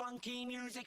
Funky music.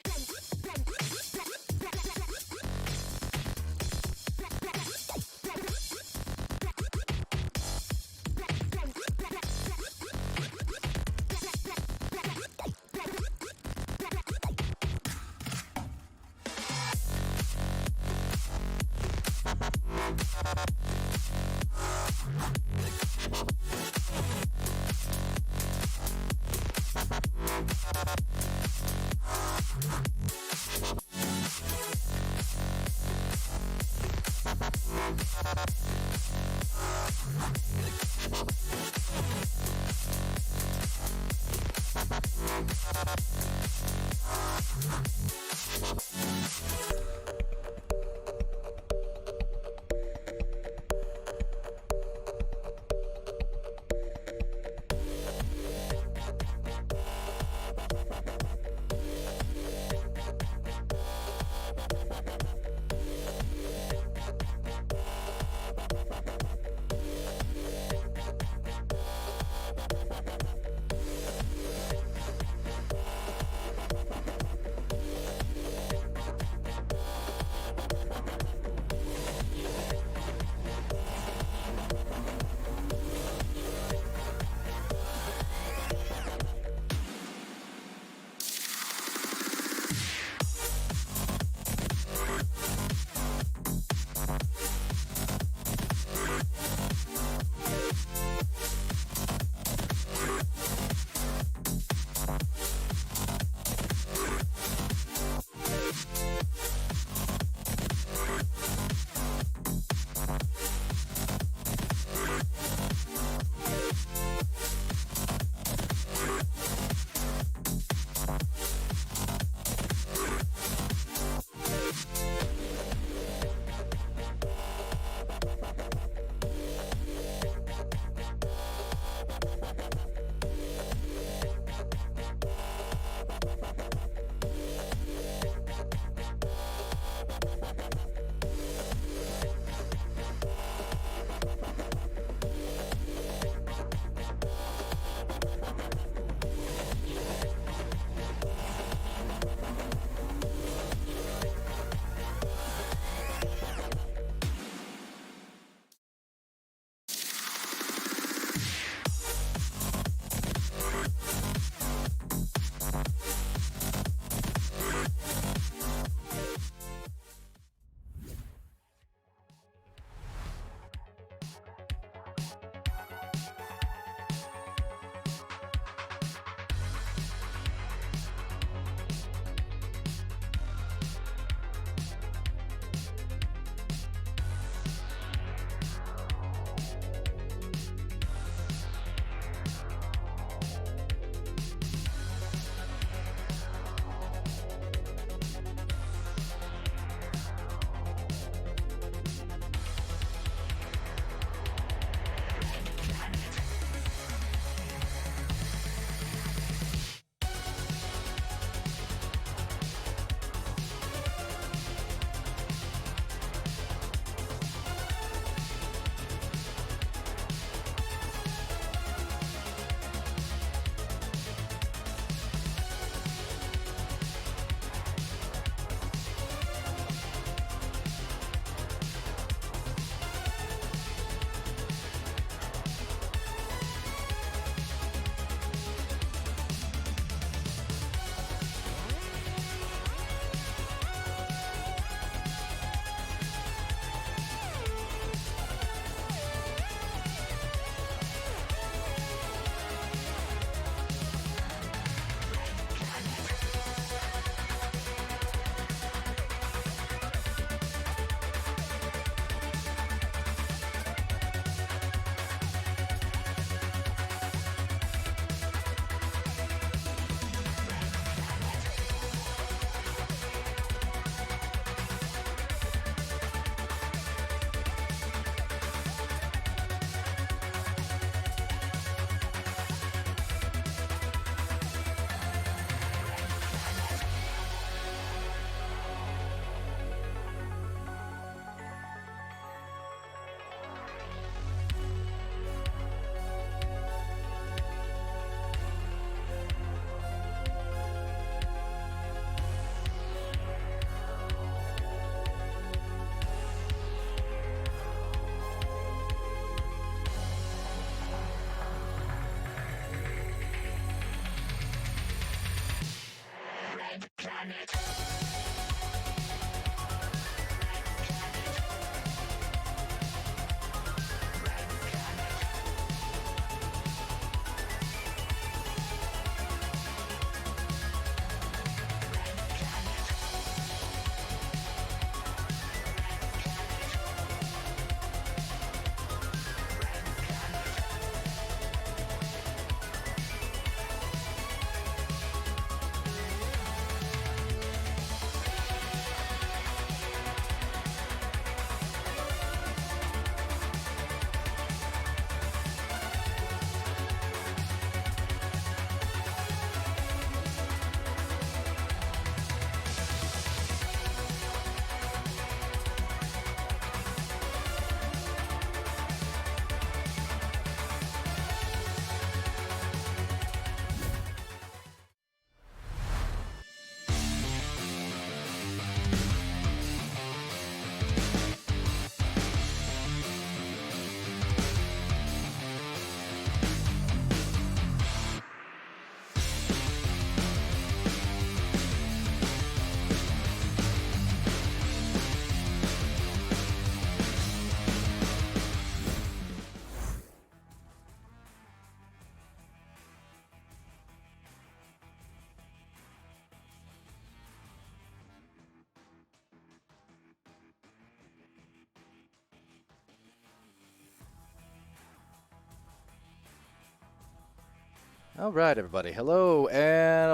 All right, everybody. Hello and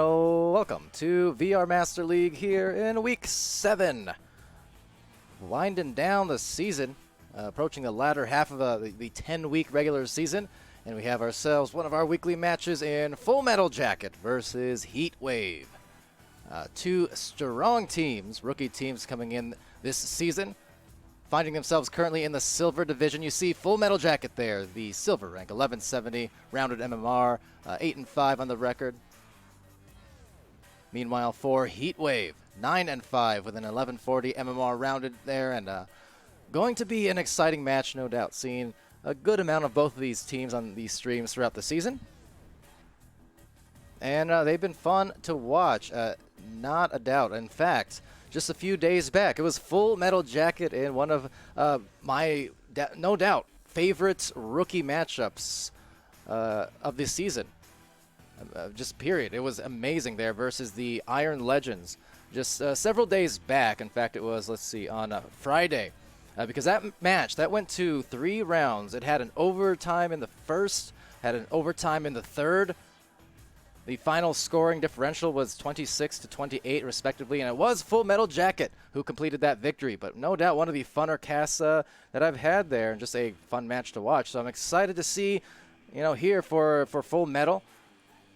welcome to VR Master League here in Week 7. Winding down the season, approaching the latter half of the 10-week regular season, and we have ourselves one of our weekly matches in Full Metal Jacket versus Heatwave. Two strong teams, rookie teams coming in this season, finding themselves currently in the silver division. You see Full Metal Jacket there, the silver rank, 1170, rounded MMR, 8-5 on the record. Meanwhile, for Heatwave, 9-5 with an 1140 MMR rounded there, and going to be an exciting match, no doubt. Seeing a good amount of both of these teams on these streams throughout the season. And they've been fun to watch, not a doubt. In fact, just a few days back, it was Full Metal Jacket in one of my, no doubt, favorite rookie matchups of this season. Just period. It was amazing there versus the Iron Legends. Just several days back, in fact, it was, let's see, on Friday. Because that match, that went to 3 rounds. It had an overtime in the first, had an overtime in the third. The final scoring differential was 26-28, respectively, and it was Full Metal Jacket who completed that victory. But no doubt one of the funner casts that I've had there, and just a fun match to watch. So I'm excited to see, here for Full Metal,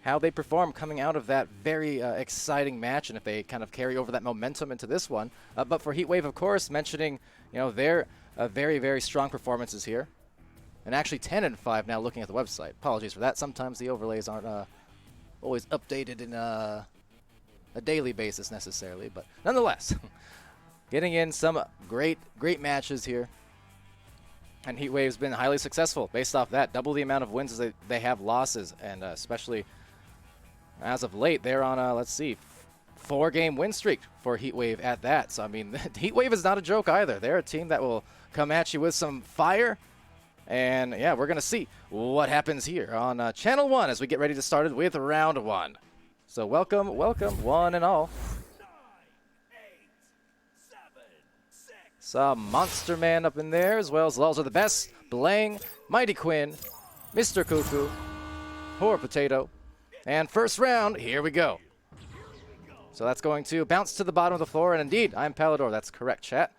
how they perform coming out of that very exciting match, and if they kind of carry over that momentum into this one. But for Heatwave, of course, mentioning, their very, very strong performances here, and actually 10-5 now looking at the website. Apologies for that. Sometimes the overlays aren't always updated in a daily basis necessarily, but nonetheless, getting in some great matches here. And Heatwave's been highly successful based off that. Double the amount of wins as they have losses, and especially as of late, they're on a, let's see, 4-game win streak for Heatwave at that. So, I mean, Heatwave is not a joke either. They're a team that will come at you with some fire. And, yeah, we're going to see what happens here on Channel 1 as we get ready to start it with Round 1. So welcome, one and all. 9, 8, 7, 6. Saw Monster Man up in there, as well as Lulz are the best. Blang, Mighty Quinn, Mr. Cuckoo, Poor Potato. And first round, here we go. So that's going to bounce to the bottom of the floor, and indeed, I'm Palidore. That's correct, chat.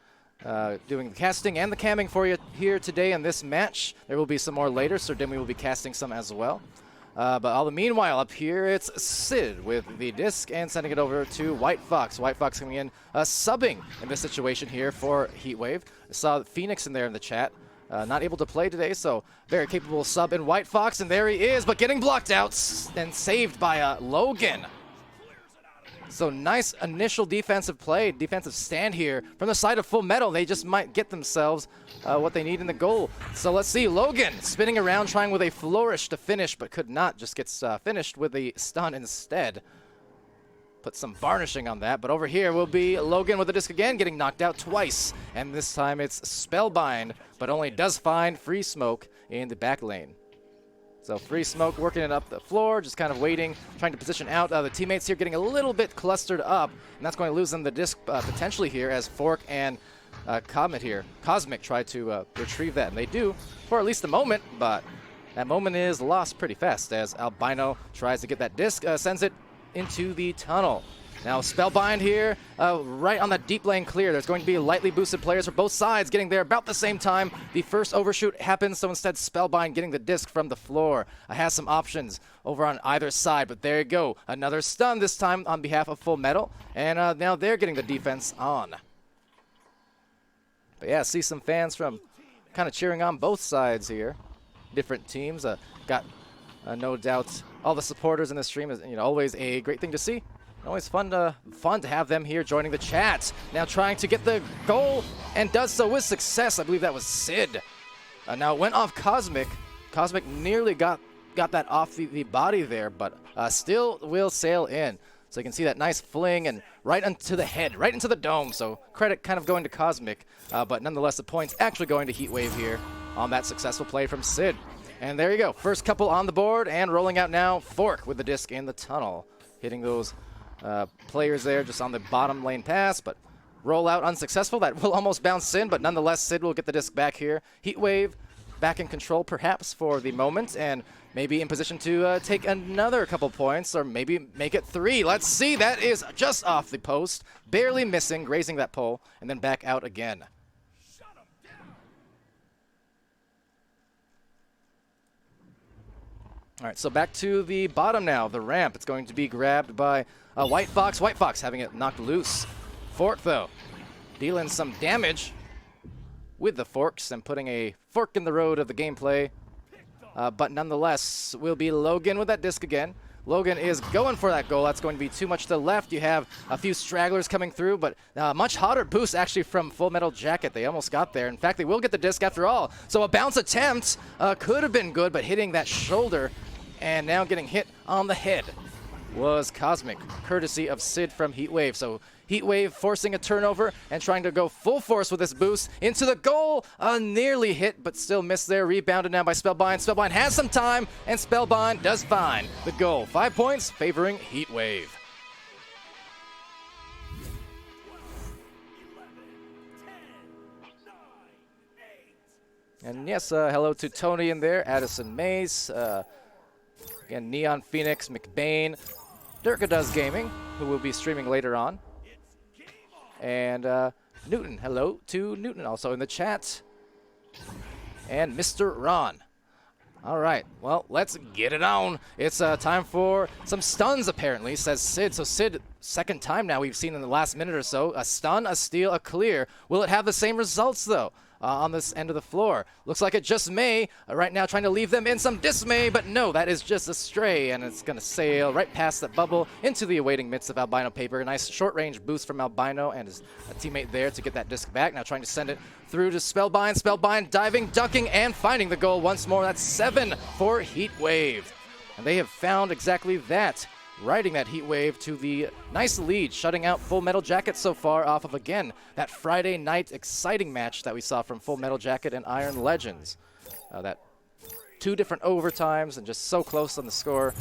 Doing the casting and the camming for you here today in this match. There will be some more later. Sir Dimmy will be casting some as well. But all the meanwhile, up here, it's Sid with the disc and sending it over to White Fox. White Fox coming in, subbing in this situation here for Heatwave. I saw Phoenix in there in the chat. Not able to play today, so very capable sub in White Fox, and there he is, but getting blocked out and saved by Logan. So nice initial defensive play, defensive stand here from the side of Full Metal. They just might get themselves what they need in the goal. So let's see, Logan spinning around, trying with a flourish to finish, but could not, just gets finished with a stun instead. Put some varnishing on that, but over here will be Logan with the disc again, getting knocked out twice. And this time it's Spellbind, but only does find Free Smoke in the back lane. So Free Smoke working it up the floor, just kind of waiting, trying to position out. The teammates here getting a little bit clustered up, and that's going to lose them the disc potentially here as Fork and Cosmic try to retrieve that. And they do for at least a moment, but that moment is lost pretty fast as Albino tries to get that disc, sends it into the tunnel. Now Spellbind here, right on the deep lane clear. There's going to be lightly boosted players for both sides getting there about the same time. The first overshoot happens, so instead Spellbind getting the disc from the floor. Has some options over on either side, but there you go. Another stun, this time on behalf of Full Metal, and now they're getting the defense on. But yeah, see some fans from kind of cheering on both sides here. Different teams. Got no doubt all the supporters in the stream is always a great thing to see. Always fun to have them here joining the chat. Now trying to get the goal and does so with success. I believe that was Sid. Now it went off Cosmic. Cosmic nearly got that off the body there, but still will sail in. So you can see that nice fling and right into the head, right into the dome. So credit kind of going to Cosmic, but nonetheless the points actually going to Heatwave here on that successful play from Sid. And there you go. First couple on the board and rolling out now Fork with the disc in the tunnel. Hitting those players there just on the bottom lane pass, but rollout unsuccessful. That will almost bounce in, but nonetheless Sid will get the disc back here. Heatwave back in control perhaps for the moment, and maybe in position to take another couple points, or maybe make it 3. Let's see. That is just off the post, barely missing, grazing that pole, and then back out again. All right, so back to the bottom now, the ramp. It's going to be grabbed by White Fox. White Fox having it knocked loose. Fork, though, dealing some damage with the forks and putting a fork in the road of the gameplay. But nonetheless, will be Logan with that disc again. Logan is going for that goal. That's going to be too much to the left. You have a few stragglers coming through, but much hotter boost actually from Full Metal Jacket. They almost got there. In fact, they will get the disc after all. So a bounce attempt could have been good, but hitting that shoulder and now getting hit on the head was Cosmic, courtesy of Sid from Heatwave. So Heatwave forcing a turnover and trying to go full force with this boost into the goal. Nearly hit, but still missed there. Rebounded now by Spellbind. Spellbind has some time, and Spellbind does find the goal. 5 points favoring Heatwave. And yes, hello to Tony in there, Addison Mace, again, Neon Phoenix, McBain, Durka Does Gaming, who will be streaming later on. And Newton, hello to Newton also in the chat. And Mr. Ron. All right, well, let's get it on. It's time for some stuns, apparently, says Sid. So Sid, second time now we've seen in the last minute or so. A stun, a steal, a clear. Will it have the same results, though? On this end of the floor. Looks like it just may. Right now trying to leave them in some dismay, but no, that is just a stray, and it's going to sail right past that bubble into the awaiting midst of Albino Paper. A nice short-range boost from Albino and his teammate there to get that disc back. Now trying to send it through to Spellbind. Spellbind diving, ducking, and finding the goal once more. That's 7 for Heatwave. And they have found exactly that. Riding that heat wave to the nice lead, shutting out Full Metal Jacket so far off of, again, that Friday night exciting match that we saw from Full Metal Jacket and Iron Legends. That 2 different overtimes and just so close on the score.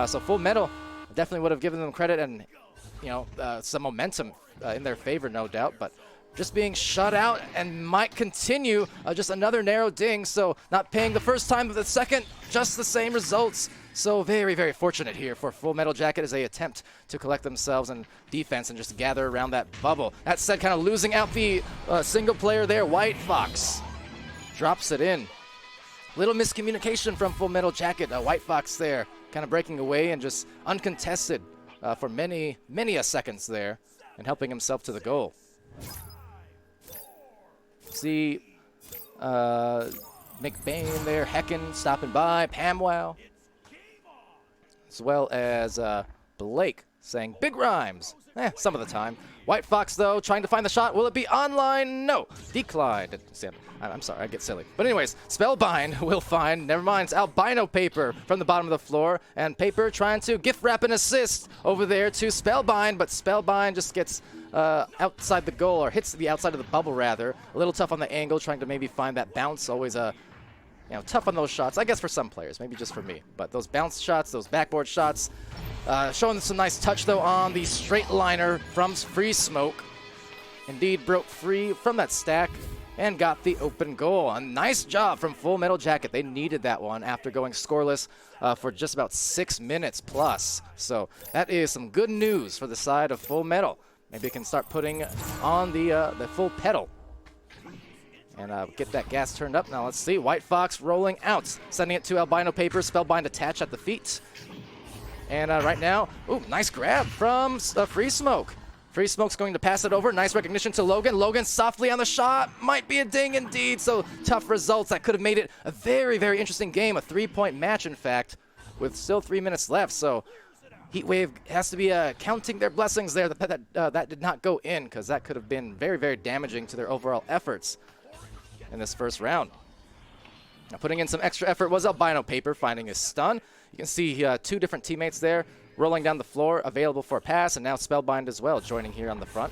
So Full Metal definitely would have given them credit and, you know, some momentum in their favor, no doubt, but just being shut out and might continue. Just another narrow ding, so not paying the first time, but the second, just the same results. So very, very fortunate here for Full Metal Jacket as they attempt to collect themselves in defense and just gather around that bubble. That said, kind of losing out the single player there. White Fox drops it in. Little miscommunication from Full Metal Jacket. White Fox there kind of breaking away and just uncontested for many, many a seconds there and helping himself to the goal. See McBain there, Heckin stopping by, Pamwow, as well as Blake saying big rhymes. Some of the time. White Fox, though, trying to find the shot. Will it be online? No. Declined. I'm sorry, I get silly. But anyways, Spellbind will find, never mind, it's Albino Paper from the bottom of the floor. And Paper trying to gift wrap an assist over there to Spellbind, but Spellbind just gets outside the goal, or hits the outside of the bubble, rather. A little tough on the angle, trying to maybe find that bounce. Always tough on those shots, I guess for some players, maybe just for me. But those bounce shots, those backboard shots, showing some nice touch, though, on the straight liner from Free Smoke. Indeed, broke free from that stack and got the open goal. A nice job from Full Metal Jacket. They needed that one after going scoreless for just about 6 minutes plus. So that is some good news for the side of Full Metal. Maybe it can start putting on the full pedal and get that gas turned up. Now let's see. White Fox rolling out, sending it to Albino Paper. Spellbind attached at the feet. And right now, nice grab from Free Smoke. Free Smoke's going to pass it over. Nice recognition to Logan. Logan softly on the shot. Might be a ding indeed. So tough results. That could have made it a very, very interesting game. A 3-point match, in fact, with still 3 minutes left. So Heatwave has to be counting their blessings there. That did not go in, because that could have been very, very damaging to their overall efforts in this first round. Now putting in some extra effort was Albino Paper, finding his stun. You can see 2 different teammates there rolling down the floor, available for a pass, and now Spellbind as well, joining here on the front.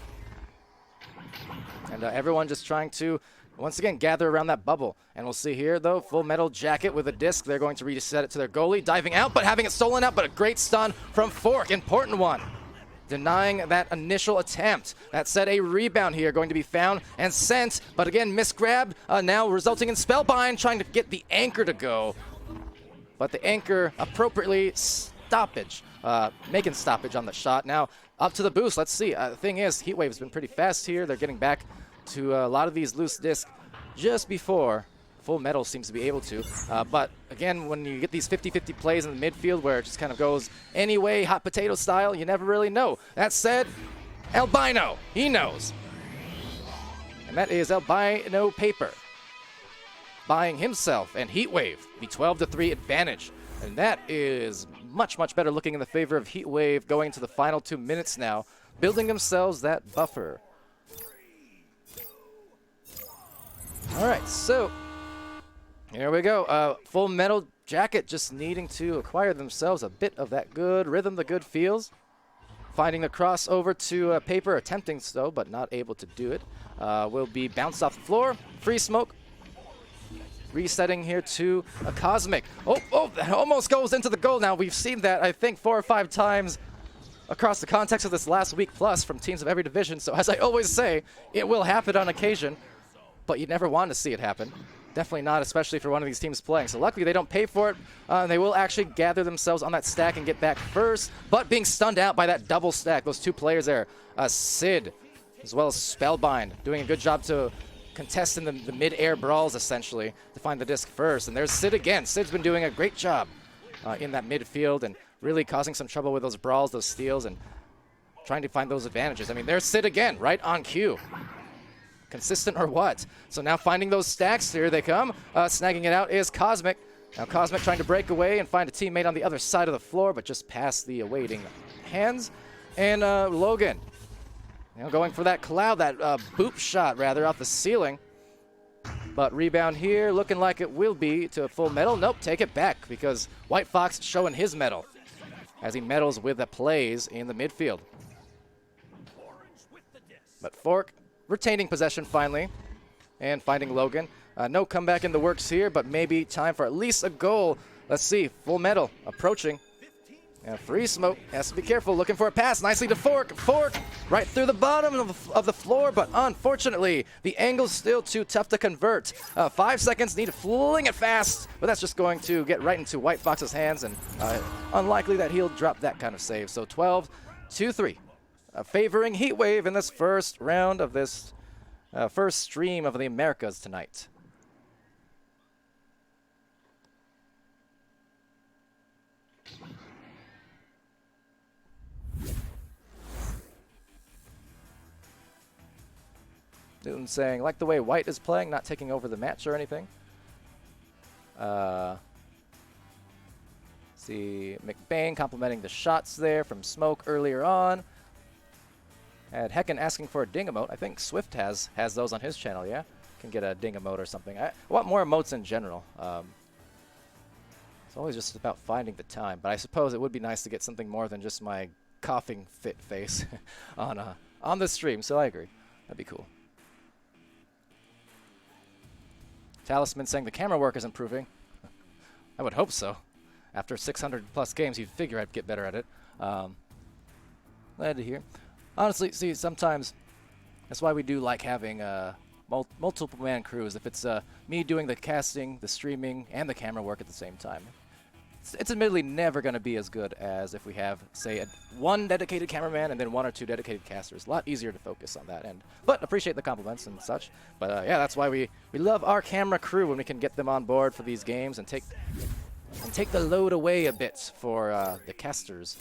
And everyone just trying to, once again, gather around that bubble. And we'll see here, though, Full Metal Jacket with a disc. They're going to reset it to their goalie, diving out, but having it stolen out, but a great stun from Fork. Important one. denying that initial attempt. That said, a rebound here going to be found and sent, but again, misgrab, now resulting in Spellbind, trying to get the anchor to go. But the anchor appropriately making stoppage on the shot. Now up to the boost. Let's see. The thing is, Heatwave's been pretty fast here. They're getting back to a lot of these loose discs just before Full Metal seems to be able to. But again, when you get these 50-50 plays in the midfield where it just kind of goes any way, hot potato style, you never really know. That said, Albino, he knows. And that is Albino Paper buying himself and Heatwave the 12-3 advantage. And that is much, much better looking in the favor of Heatwave going into the final 2 minutes now, building themselves that buffer. All right, so here we go. Full Metal Jacket just needing to acquire themselves a bit of that good rhythm, the good feels. Finding the crossover to Paper, attempting so, but not able to do it. Will be bounced off the floor. Free smoke. Resetting here to a Cosmic. Oh, that almost goes into the goal. Now, we've seen that, I think, 4 or 5 times across the context of this last week plus from teams of every division. So as I always say, it will happen on occasion, but you never want to see it happen. Definitely not, especially for one of these teams playing. So luckily they don't pay for it. They will actually gather themselves on that stack and get back first, but being stunned out by that double stack. Those 2 players there, Sid, as well as Spellbind, doing a good job to contest in the mid-air brawls, essentially, to find the disc first. And there's Sid again. Sid's been doing a great job in that midfield and really causing some trouble with those brawls, those steals, and trying to find those advantages. I mean, there's Sid again, right on cue. Consistent or what? So now finding those stacks, here they come. Snagging it out is Cosmic. Now Cosmic trying to break away and find a teammate on the other side of the floor, but just past the awaiting hands. And Logan, going for that cloud, that boop shot, rather, off the ceiling. But rebound here, looking like it will be to Full Metal. Nope, take it back, because White Fox showing his metal as he meddles with the plays in the midfield. But Fork retaining possession finally and finding Logan. No comeback in the works here, but maybe time for at least a goal. Let's see, Full Metal approaching. And free smoke, has to be careful, looking for a pass, nicely to Fork. Fork right through the bottom of the floor, but unfortunately, the angle's still too tough to convert. 5 seconds, need to fling it fast, but that's just going to get right into White Fox's hands, and unlikely that he'll drop that kind of save. So 12-3, favoring Heatwave in this first round of this first stream of the Americas tonight. Newton saying, like the way White is playing, not taking over the match or anything. See, McBain complimenting the shots there from Smoke earlier on. And Hecken asking for a ding emote. I think Swift has those on his channel, yeah? Can get a ding emote or something. I want more emotes in general. It's always just about finding the time. But I suppose it would be nice to get something more than just my coughing fit face on the stream, so I agree. That'd be cool. Talisman saying the camera work is improving. I would hope so. After 600 plus games, you'd figure I'd get better at it. Glad to hear. Honestly, see, sometimes that's why we do like having multiple man crews. If it's me doing the casting, the streaming, and the camera work at the same time. It's admittedly never going to be as good as if we have, say, one dedicated cameraman and then 1 or 2 dedicated casters. A lot easier to focus on that end. But appreciate the compliments and such. But yeah, that's why we love our camera crew when we can get them on board for these games and take the load away a bit for the casters.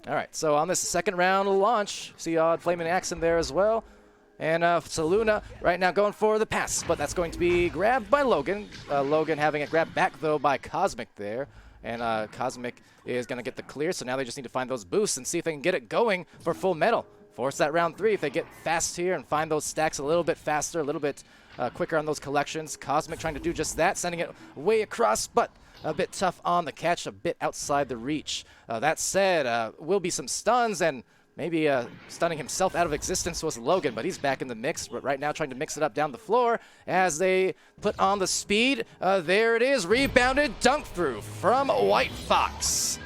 All right, so on this second round of launch, see Odd Flaming Axe in there as well. And Saluna right now going for the pass, but that's going to be grabbed by Logan. Logan having it grabbed back, though, by Cosmic there. And Cosmic is going to get the clear, so now they just need to find those boosts and see if they can get it going for Full Metal. Force that round 3 if they get fast here and find those stacks a little bit faster, a little bit quicker on those collections. Cosmic trying to do just that, sending it way across, but a bit tough on the catch, a bit outside the reach. That said, will be some stuns, and Maybe stunning himself out of existence was Logan, but he's back in the mix. But right now trying to mix it up down the floor as they put on the speed. There it is, rebounded, dunk through from White Fox.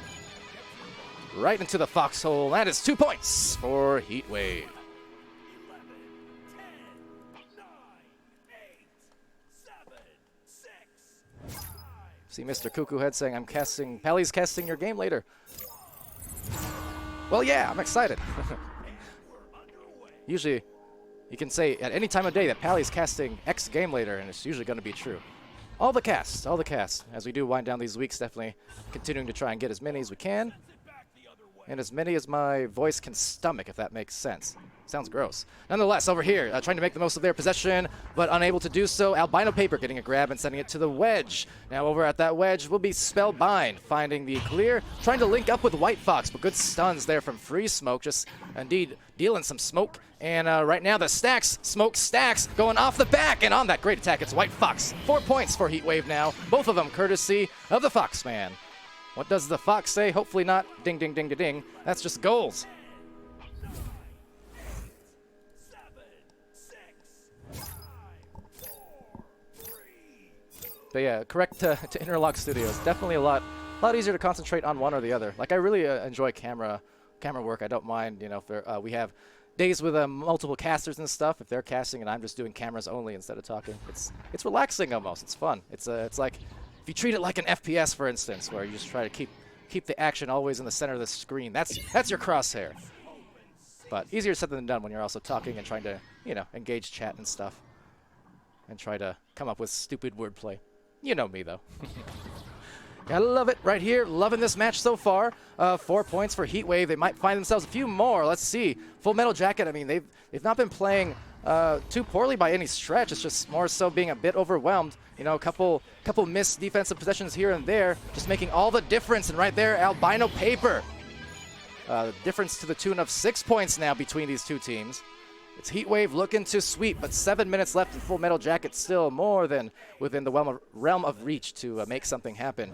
Right into the foxhole. That is 2 points for Heatwave. 11, 10, 9, 8, 7, 6, 5. See Mr. Cuckoo Head saying, Pally's casting your game later. Well, yeah, I'm excited. Usually, you can say at any time of day that Pally's casting X game later, and it's usually going to be true. All the cast. As we do wind down these weeks, definitely continuing to try and get as many as we can. And as many as my voice can stomach, if that makes sense. Sounds gross. Nonetheless, over here, trying to make the most of their possession, but unable to do so. Albino Paper getting a grab and sending it to the wedge. Now over at that wedge will be Spellbind, finding the clear, trying to link up with White Fox, but good stuns there from Free Smoke, just indeed dealing some smoke. And right now the smoke stacks, going off the back, and on that great attack, it's White Fox. 4 points for Heatwave now, both of them courtesy of the Foxman. What does the Fox say? Hopefully not ding, ding, ding, ding, ding. That's just goals. But yeah, correct to Interlock Studios. Definitely a lot easier to concentrate on one or the other. Like I really enjoy camera work. I don't mind, you know, if we have days with multiple casters and stuff. If they're casting and I'm just doing cameras only instead of talking, it's relaxing almost. It's fun. It's like if you treat it like an FPS, for instance, where you just try to keep the action always in the center of the screen. That's your crosshair. But easier said than done when you're also talking and trying to, you know, engage chat and stuff, and try to come up with stupid wordplay. You know me, though. Gotta love it right here. Loving this match so far. 4 points for Heatwave. They might find themselves a few more. Let's see. Full Metal Jacket, I mean, they've not been playing too poorly by any stretch. It's just more so being a bit overwhelmed. You know, a couple missed defensive possessions here and there, just making all the difference. And right there, Albino Paper. The difference to the tune of 6 points now between these two teams. It's Heatwave looking to sweep, but 7 minutes left in Full Metal Jacket, still more than within the realm of reach to make something happen.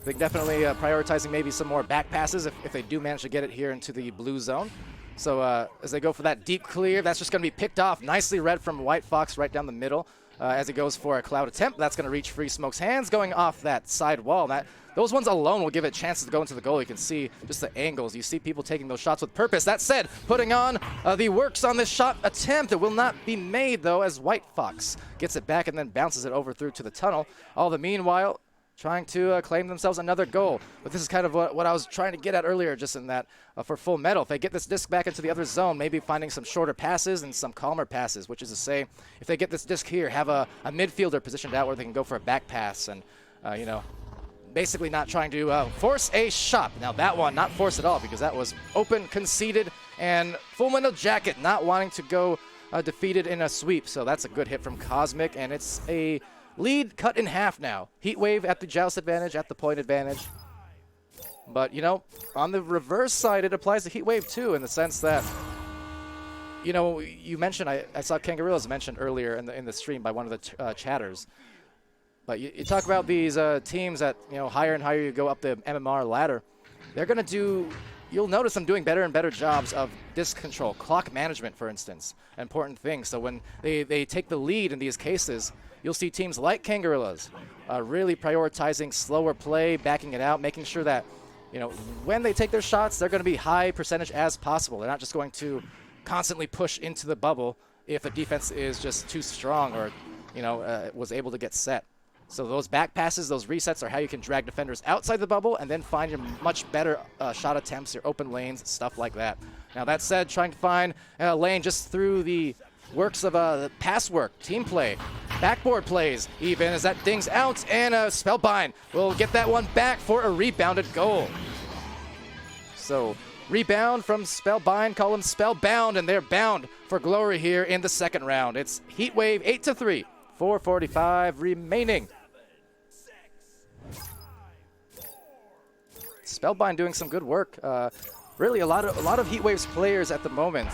I think definitely prioritizing maybe some more back passes if they do manage to get it here into the blue zone. So as they go for that deep clear, that's just going to be picked off. Nicely read from White Fox right down the middle. As he goes for a cloud attempt, that's going to reach Free Smoke's hands, going off that side wall. Those ones alone will give it chances to go into the goal. You can see just the angles. You see people taking those shots with purpose. That said, putting on the works on this shot attempt. It will not be made, though, as White Fox gets it back and then bounces it over through to the tunnel. All the meanwhile, trying to claim themselves another goal. But this is kind of what I was trying to get at earlier, just in that for Full Metal, if they get this disc back into the other zone, maybe finding some shorter passes and some calmer passes, which is to say, if they get this disc here, have a midfielder positioned out where they can go for a back pass and, you know, basically not trying to force a shot. Now that one, not force at all, because that was open, conceded, and Full Metal Jacket not wanting to go defeated in a sweep. So that's a good hit from Cosmic, and it's a lead cut in half now. Heatwave at the joust advantage, at the point advantage. But, you know, on the reverse side, it applies to Heatwave too, in the sense that, you know, you mentioned, I saw Kangarillas mentioned earlier in the stream by one of the chatters. But you talk about these teams that, you know, higher and higher you go up the MMR ladder. They're going to do, you'll notice them doing better and better jobs of disc control, clock management, for instance, important things. So when they take the lead in these cases, you'll see teams like Kangarillas really prioritizing slower play, backing it out, making sure that, you know, when they take their shots, they're going to be high percentage as possible. They're not just going to constantly push into the bubble if the defense is just too strong or, you know, was able to get set. So those back passes, those resets are how you can drag defenders outside the bubble and then find your much better shot attempts, your open lanes, stuff like that. Now that said, trying to find a lane just through the works of pass work, team play, backboard plays even, as that dings out, and Spellbind will get that one back for a rebounded goal. So rebound from Spellbind, call them Spellbound, and they're bound for glory here in the second round. It's Heatwave 8-3, 4:45 remaining. Spellbind doing some good work. Really a lot of Heatwave's players at the moment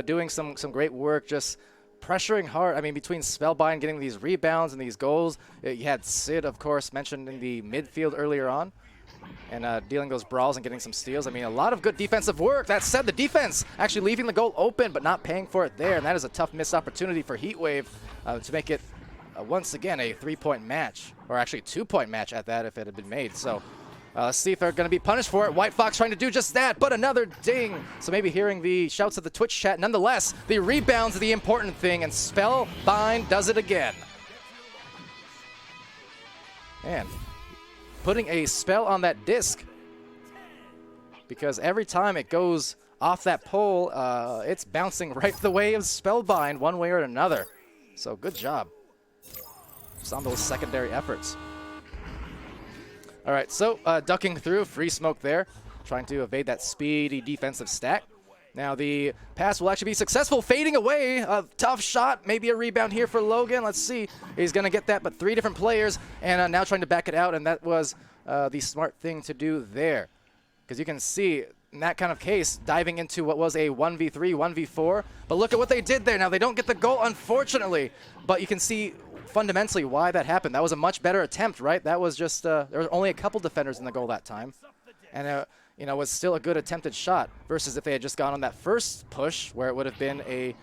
doing some great work, just pressuring hard. I mean, between Spellbind getting these rebounds and these goals, you had Sid, of course, mentioned in the midfield earlier on, and dealing those brawls and getting some steals. I mean, a lot of good defensive work. That said, the defense actually leaving the goal open but not paying for it there, and that is a tough missed opportunity for Heatwave to make it, once again, a 3-point match, or actually a 2-point match at that if it had been made. So let's see if they're going to be punished for it. White Fox trying to do just that, but another ding. So maybe hearing the shouts of the Twitch chat. Nonetheless, the rebound's the important thing, and Spellbind does it again. Man, putting a spell on that disc, because every time it goes off that pole, it's bouncing right the way of Spellbind one way or another. So good job. Just on those secondary efforts. All right, so ducking through, free smoke there, trying to evade that speedy defensive stack. Now the pass will actually be successful, fading away. A tough shot, maybe a rebound here for Logan. Let's see, he's gonna get that, but 3 different players, and now trying to back it out, and that was the smart thing to do there. Because you can see, in that kind of case, diving into what was a 1v3, 1v4, but look at what they did there. Now they don't get the goal, unfortunately, but you can see fundamentally why that happened. That was a much better attempt, right? That was just, there were only a couple defenders in the goal that time. And, you know, was still a good attempted shot versus if they had just gone on that first push where it would have been a,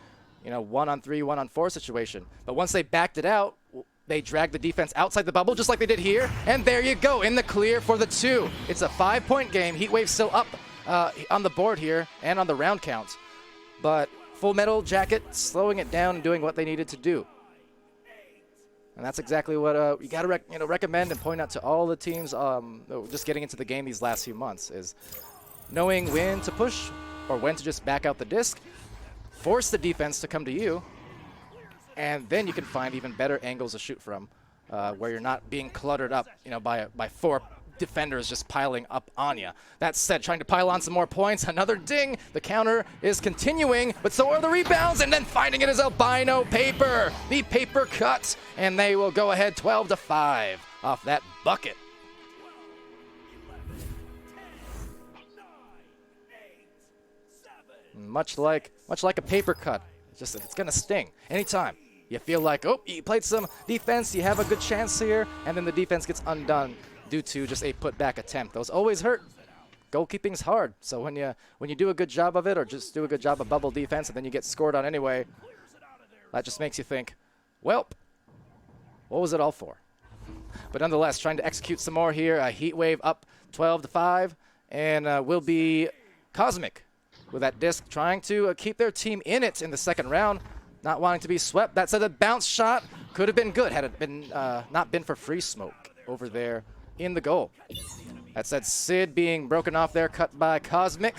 you know, 1-on-3, 1-on-4 situation. But once they backed it out, they dragged the defense outside the bubble just like they did here. And there you go, in the clear for the 2. It's a 5-point game. Heatwave still up on the board here and on the round count. But Full Metal Jacket slowing it down and doing what they needed to do. And that's exactly what you got to recommend and point out to all the teams just getting into the game these last few months is knowing when to push or when to just back out the disc, force the defense to come to you, and then you can find even better angles to shoot from where you're not being cluttered up, you know, by 4 defenders just piling up on you. That said, trying to pile on some more points. Another ding. The counter is continuing, but so are the rebounds, and then finding it is Albino Paper. The paper cut, and they will go ahead 12-5 off that bucket. 12, 10, 9, 8, 7. Much like a paper cut. It's gonna sting anytime. You feel like, oh, you played some defense, you have a good chance here, and then the defense gets undone due to just a put-back attempt. Those always hurt. Goalkeeping's hard, so when you do a good job of it or just do a good job of bubble defense and then you get scored on anyway, that just makes you think, well, what was it all for? But nonetheless, trying to execute some more here. Heatwave up 12-5, and will be Cosmic with that disc, trying to keep their team in it in the second round, not wanting to be swept. That said, a bounce shot could have been good had it been not been for free smoke over there in the goal. That said, Sid being broken off there, cut by Cosmic,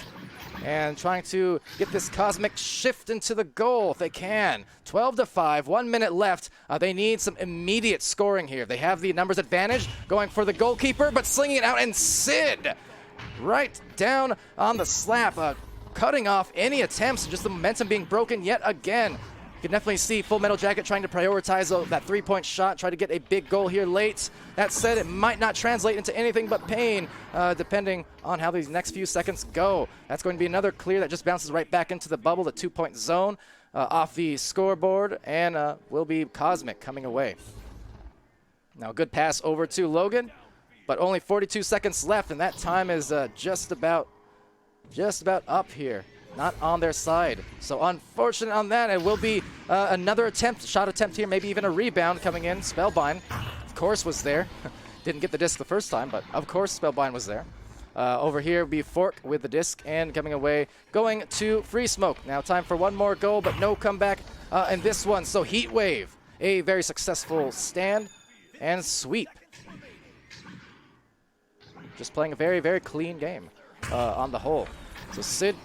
and trying to get this Cosmic shift into the goal if they can. 12-5, 1 minute left. They need some immediate scoring here. They have the numbers advantage, going for the goalkeeper, but slinging it out, and Sid right down on the slap, cutting off any attempts, just the momentum being broken yet again. You can definitely see Full Metal Jacket trying to prioritize that 3-point shot, try to get a big goal here late. That said, it might not translate into anything but pain, depending on how these next few seconds go. That's going to be another clear that just bounces right back into the bubble, the 2-point zone, off the scoreboard, and will be Cosmic coming away. Now, good pass over to Logan, but only 42 seconds left, and that time is just about up here. Not on their side. So unfortunate on that. It will be another shot attempt here, maybe even a rebound coming in. Spellbind, of course, was there. Didn't get the disc the first time, but of course Spellbind was there. Over here will be Fork with the disc and coming away, going to Free Smoke. Now time for one more goal, but no comeback in this one. So Heatwave, a very successful stand and sweep. Just playing a very, very clean game on the whole. So Sid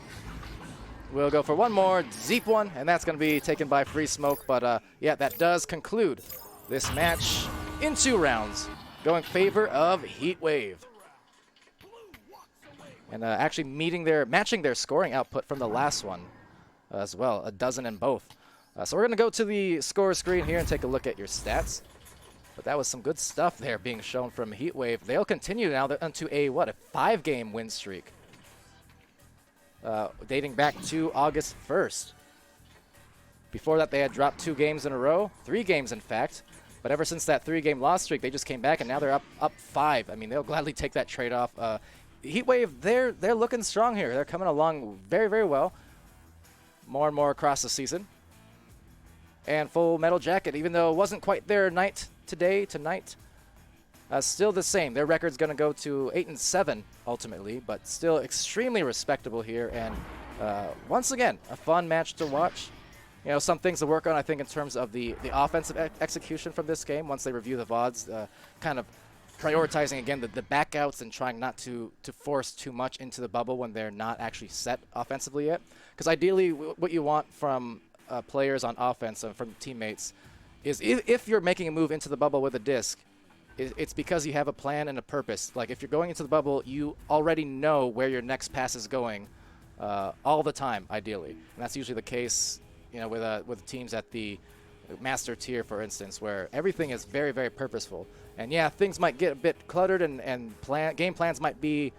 we'll go for one more Zeep one, and that's going to be taken by Free Smoke. But yeah, that does conclude this match in 2 rounds, going favor of Heatwave. And actually matching their scoring output from the last one as well, 12 in both. So we're going to go to the score screen here and take a look at your stats. But that was some good stuff there being shown from Heatwave. They'll continue now onto a 5-game win streak. Dating back to August 1st. Before that, they had dropped 2 games in a row, 3 games in fact. But ever since that 3-game loss streak, they just came back, and now they're up 5. I mean, they'll gladly take that trade-off. Heatwave, they're looking strong here. They're coming along very, very well. More and more across the season. And Full Metal Jacket, even though it wasn't quite their night tonight, still the same. Their record's going to go to 8-7 ultimately, but still extremely respectable here. And once again, a fun match to watch. You know, some things to work on, I think, in terms of the offensive execution from this game. Once they review the VODs, kind of prioritizing again the backouts and trying not to force too much into the bubble when they're not actually set offensively yet. Because ideally, what you want from players on offense and from teammates is if you're making a move into the bubble with a disc, it's because you have a plan and a purpose. Like if you're going into the bubble, you already know where your next pass is going all the time, ideally. And that's usually the case, you know, with teams at the master tier, for instance, where everything is very, very purposeful. And yeah, things might get a bit cluttered and game plans might be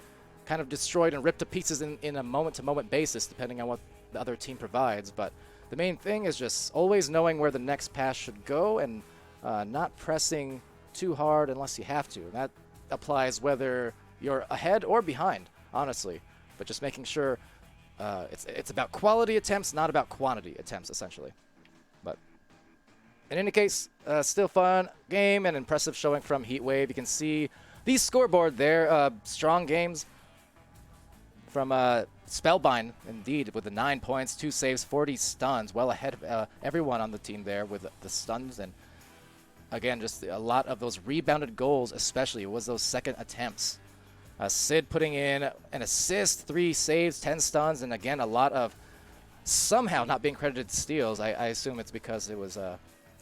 kind of destroyed and ripped to pieces in a moment-to-moment basis, depending on what the other team provides. But the main thing is just always knowing where the next pass should go and not pressing too hard unless you have to. And that applies whether you're ahead or behind, honestly. But just making sure it's about quality attempts, not about quantity attempts, essentially. But in any case, still fun game and impressive showing from Heatwave. You can see the scoreboard there. Strong games from Spellbind, indeed, with the 9 points, 2 saves, 40 stuns, well ahead of everyone on the team there with the stuns. And again, just a lot of those rebounded goals, especially, was those second attempts. Sid putting in an assist, 3 saves, 10 stuns, and again, a lot of somehow not being credited steals. I assume it's because it was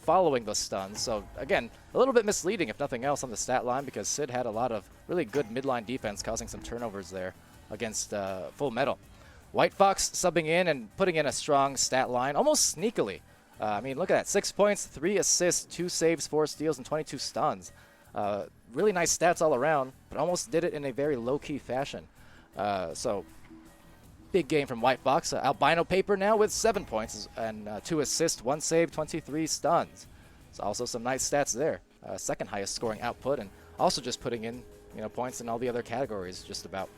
following those stuns. So again, a little bit misleading, if nothing else, on the stat line, because Sid had a lot of really good midline defense, causing some turnovers there against Full Metal. White Fox subbing in and putting in a strong stat line, almost sneakily. I mean, look at that. 6 points, 3 assists, 2 saves, 4 steals, and 22 stuns. Really nice stats all around, but almost did it in a very low-key fashion. So, big game from White Fox. Albino Paper now with 7 points and 2 assists, 1 save, 23 stuns. So also some nice stats there. Second highest scoring output, and also just putting in points in all the other categories, just about.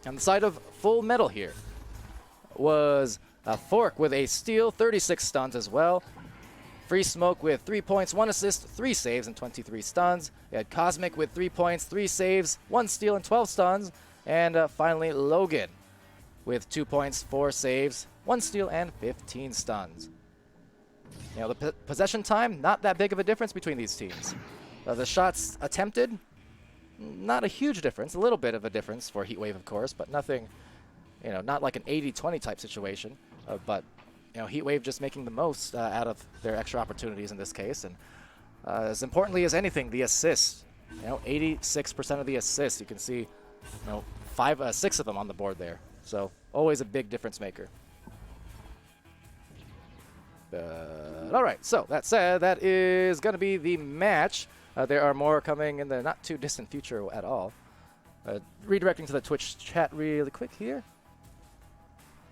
On the side of Full Metal here was Fork with a steal, 36 stuns as well. Free Smoke with 3 points, 1 assist, 3 saves, and 23 stuns. We had Cosmic with 3 points, 3 saves, 1 steal, and 12 stuns. And finally, Logan with 2 points, 4 saves, 1 steal, and 15 stuns. The possession time, not that big of a difference between these teams. The shots attempted, not a huge difference. A little bit of a difference for Heatwave, of course, but nothing, not like an 80-20 type situation. But Heatwave just making the most out of their extra opportunities in this case. And as importantly as anything, the assists. 86% of the assists. You can see, 6 of them on the board there. So always a big difference maker. All right, so that said, that is going to be the match. There are more coming in the not too distant future at all. Redirecting to the Twitch chat really quick here.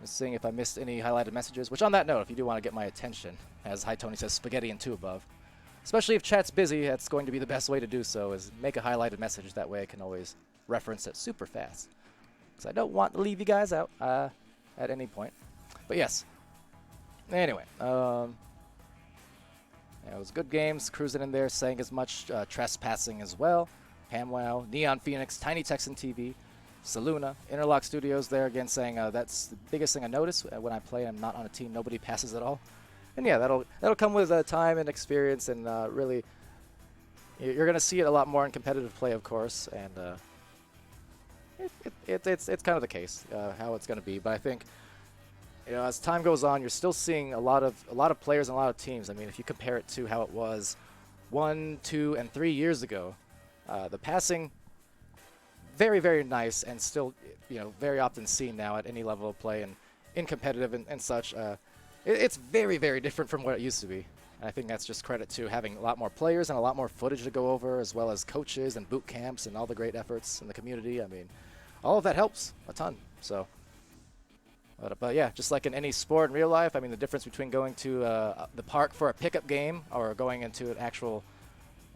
Just seeing if I missed any highlighted messages. Which, on that note, if you do want to get my attention, as High Tony says, spaghetti and 2 above. Especially if chat's busy, that's going to be the best way to do so, is make a highlighted message. That way I can always reference it super fast. Because I don't want to leave you guys out at any point. But yes. Anyway. It was good games. Cruising in there, saying as much. Trespassing as well. Hamwow, Neon Phoenix, Tiny Texan TV. Saluna, Interlock Studios there again saying that's the biggest thing I notice when I play. I'm not on a team, nobody passes at all. And yeah, that'll come with time and experience, and really, you're gonna see it a lot more in competitive play, of course. And it's kind of the case how it's gonna be. But I think as time goes on, you're still seeing a lot of players and a lot of teams. I mean, if you compare it to how it was 1, 2, and 3 years ago, the passing. Very, very nice, and still, very often seen now at any level of play and in competitive and such. It's very, very different from what it used to be. And I think that's just credit to having a lot more players and a lot more footage to go over, as well as coaches and boot camps and all the great efforts in the community. I mean, all of that helps a ton. So, But yeah, just like in any sport in real life, I mean, the difference between going to the park for a pickup game or going into an actual,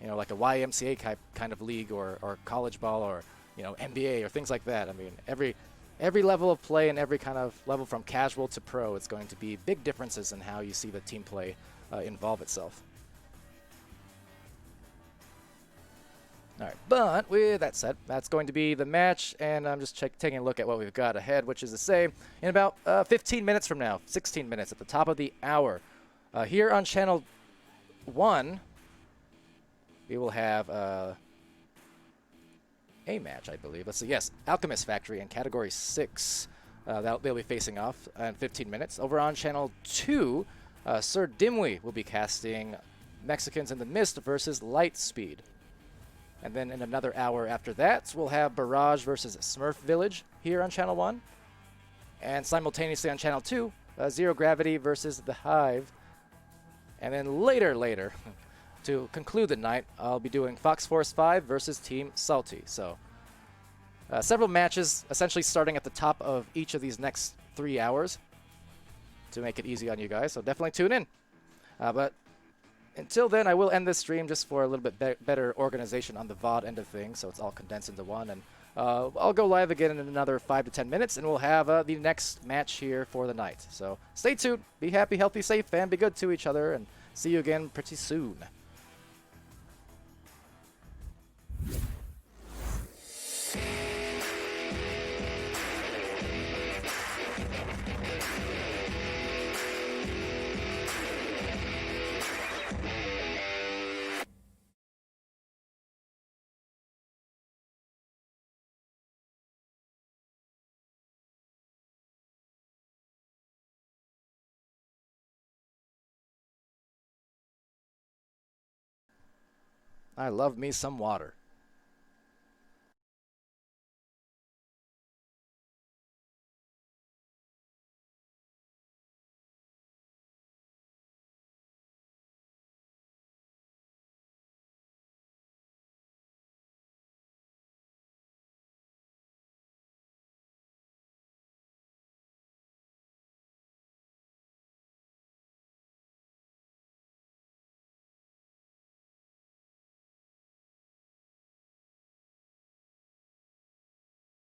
like a YMCA kind of league or college ball or, NBA or things like that. I mean, every level of play and every kind of level from casual to pro, it's going to be big differences in how you see the team play involve itself. All right, but with that said, that's going to be the match, and I'm just taking a look at what we've got ahead, which is to say, in about 15 minutes from now, 16 minutes at the top of the hour, here on Channel 1, we will have a match, I believe. Let's see, yes, Alchemist Factory in Category 6. They'll be facing off in 15 minutes. Over on Channel 2, Sir Dimwee will be casting Mexicans in the Mist versus Lightspeed. And then in another hour after that, we'll have Barrage versus Smurf Village here on Channel 1. And simultaneously on Channel 2, Zero Gravity versus The Hive. And then later, to conclude the night, I'll be doing Fox Force 5 versus Team Salty. So several matches essentially starting at the top of each of these next 3 hours to make it easy on you guys. So definitely tune in. But until then, I will end this stream just for a little bit better organization on the VOD end of things, so it's all condensed into one. And I'll go live again in another 5 to 10 minutes, and we'll have the next match here for the night. So stay tuned, be happy, healthy, safe, and be good to each other, and see you again pretty soon. I love me some water.